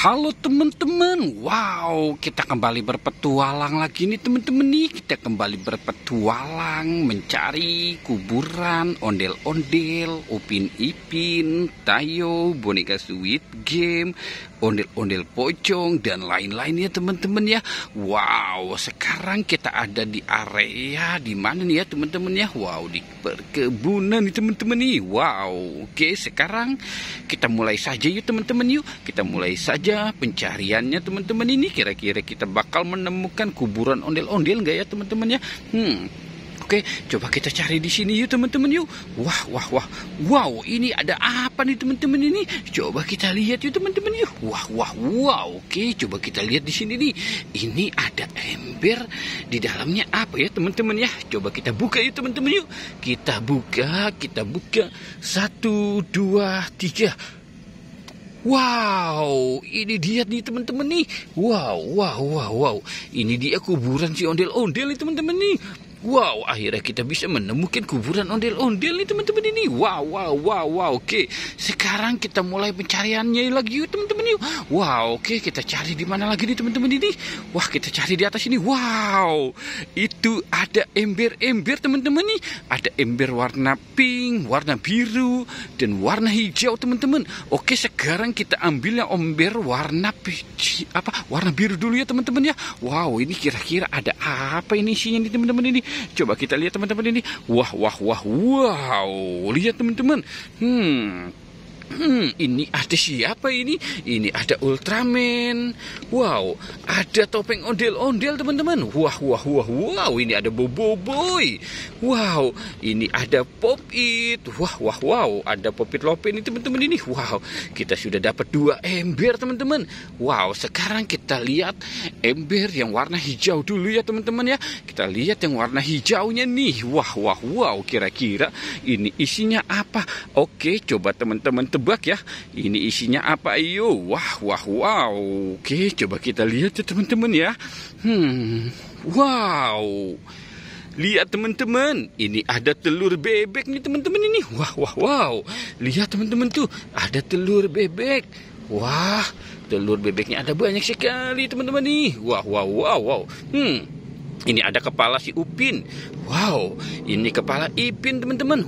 Halo teman-teman, wow, kita kembali berpetualang lagi nih teman-teman nih. Kita kembali berpetualang mencari kuburan ondel-ondel, Upin Ipin, Tayo, boneka Squid Game, ondel-ondel pocong dan lain-lainnya teman-teman ya. Wow, sekarang kita ada di area di mana nih ya teman-teman ya? Wow, di perkebunan nih teman-teman nih. Wow, oke, sekarang kita mulai saja yuk teman-teman yuk. Kita mulai saja pencariannya teman-teman ini. Kira-kira kita bakal menemukan kuburan ondel-ondel nggak ya teman-teman ya? Oke, coba kita cari di sini yuk teman-teman yuk. Wow, ini ada apa nih teman-teman ini? Coba kita lihat yuk teman-teman yuk. Wow. Oke, coba kita lihat di sini nih. Ini ada ember, di dalamnya apa ya teman-teman ya? Coba kita buka yuk teman-teman yuk. Kita buka. 1, 2, 3. Wow, ini dia nih teman-teman nih. Wow. Ini dia kuburan si ondel-ondel nih teman-teman nih. Wow, akhirnya kita bisa menemukan kuburan ondel-ondel nih teman-teman ini. Wow. Oke, sekarang kita mulai pencariannya lagi yuk teman-teman yuk. Wow, oke, kita cari di mana lagi nih teman-teman ini. Wah, kita cari di atas ini. Wow, itu ada ember-ember teman-teman nih. Ada ember warna pink, warna biru, dan warna hijau teman-teman. Oke, sekarang kita ambil yang ember warna biru dulu ya teman-teman ya. Wow, ini kira-kira ada apa ini isinya nih teman-teman ini. Coba kita lihat teman-teman ini. Wow. Lihat teman-teman. Ini ada siapa ini? Ini ada Ultraman. Wow, ada topeng ondel-ondel teman-teman. Wow, ini ada Boboiboy. Wow, ini ada Pop-It. Wow, ada Pop-It Lopen ini teman-teman ini. Wow, kita sudah dapat 2 ember teman-teman. Wow, sekarang kita lihat ember yang warna hijau dulu ya teman-teman ya. Kita lihat yang warna hijaunya nih. Wow, kira-kira ini isinya apa? Oke, coba teman-teman tebak ya. Ini isinya apa? Ayo. Wow. Oke, coba kita lihat ya teman-teman ya. Wow. Lihat teman-teman, ini ada telur bebek nih teman-teman ini. Wow. Lihat teman-teman tuh, ada telur bebek. Wah, telur bebeknya ada banyak sekali teman-teman nih. Wow. Ini ada kepala si Upin. Wow, ini kepala Ipin teman-teman.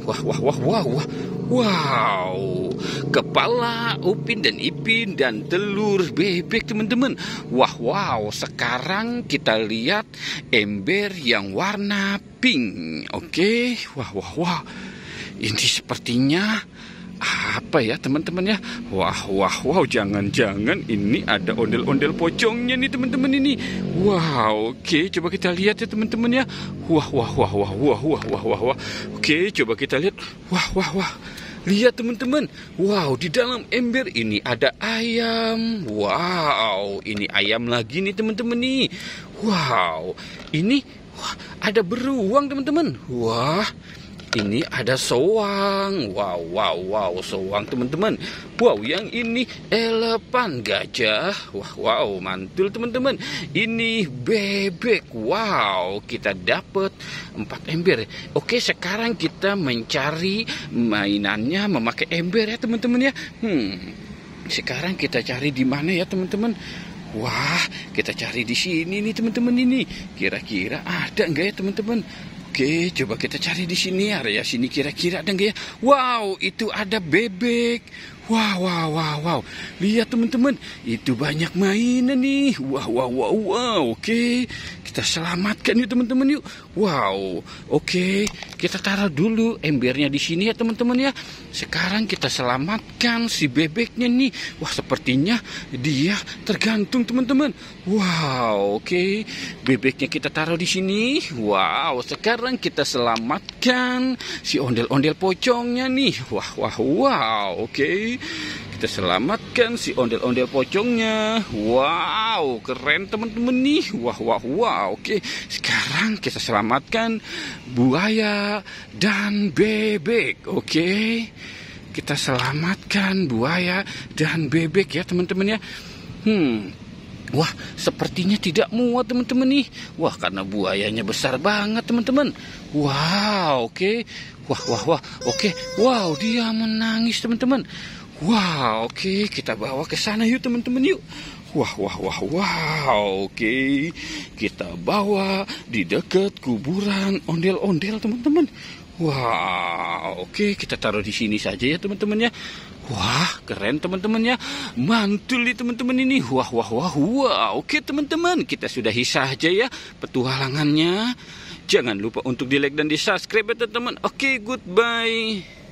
Wow, kepala Upin dan Ipin dan telur bebek teman-teman. Wow, sekarang kita lihat ember yang warna pink. Oke, wah. Ini sepertinya apa ya teman-teman ya? Wow, jangan-jangan ini ada ondel-ondel pocongnya nih teman-teman ini. Wow, oke, coba kita lihat ya teman-teman ya. Wah. Oke, coba kita lihat. Wah. Lihat teman-teman. Wow, di dalam ember ini ada ayam. Wow, ini ayam lagi nih teman-teman nih. Wow, ini ada beruang teman-teman. Wah, ini ada soang. Wow, soang teman-teman. Wow, yang ini elepan gajah. Wow, mantul teman-teman. Ini bebek. Wow, kita dapat 4 ember. Oke, sekarang kita mencari mainannya memakai ember ya teman-teman ya. Sekarang kita cari di mana ya teman-teman? Wah, kita cari di sini nih teman-teman ini. Kira-kira ada enggak ya teman-teman? Oke, coba kita cari di sini, area sini kira-kira ada nggak ya? Wow, itu ada bebek. Wow. Lihat teman-teman, itu banyak mainan nih. Wow. Oke, kita selamatkan yuk teman-teman yuk. Wow, oke, kita taruh dulu embernya di sini ya teman-teman ya. Sekarang kita selamatkan si bebeknya nih. Wah, sepertinya dia tergantung teman-teman. Wow, oke, bebeknya kita taruh di sini. Wow, sekarang kita selamatkan si ondel-ondel pocongnya nih. Wow, oke. Kita selamatkan si ondel-ondel pocongnya. Wow, keren teman-teman nih. Wah. Oke, sekarang kita selamatkan buaya dan bebek. Oke, kita selamatkan buaya dan bebek ya teman-teman ya. Wah, sepertinya tidak muat teman-teman nih. Wah, karena buayanya besar banget teman-teman. Wow, oke. Wah. Oke. Wow, dia menangis teman-teman. Wah, oke, kita bawa ke sana yuk teman-teman yuk. Wah, wah, wah, wah, oke. Kita bawa di dekat kuburan ondel-ondel teman-teman. Wah, oke, kita taruh di sini saja ya teman-teman ya. Wah, keren teman-teman ya. Mantul nih teman-teman ini. Wah, wah, wah, wah. Oke teman-teman, kita sudahi saja ya petualangannya. Jangan lupa untuk di like dan di subscribe ya teman-teman. Oke, goodbye.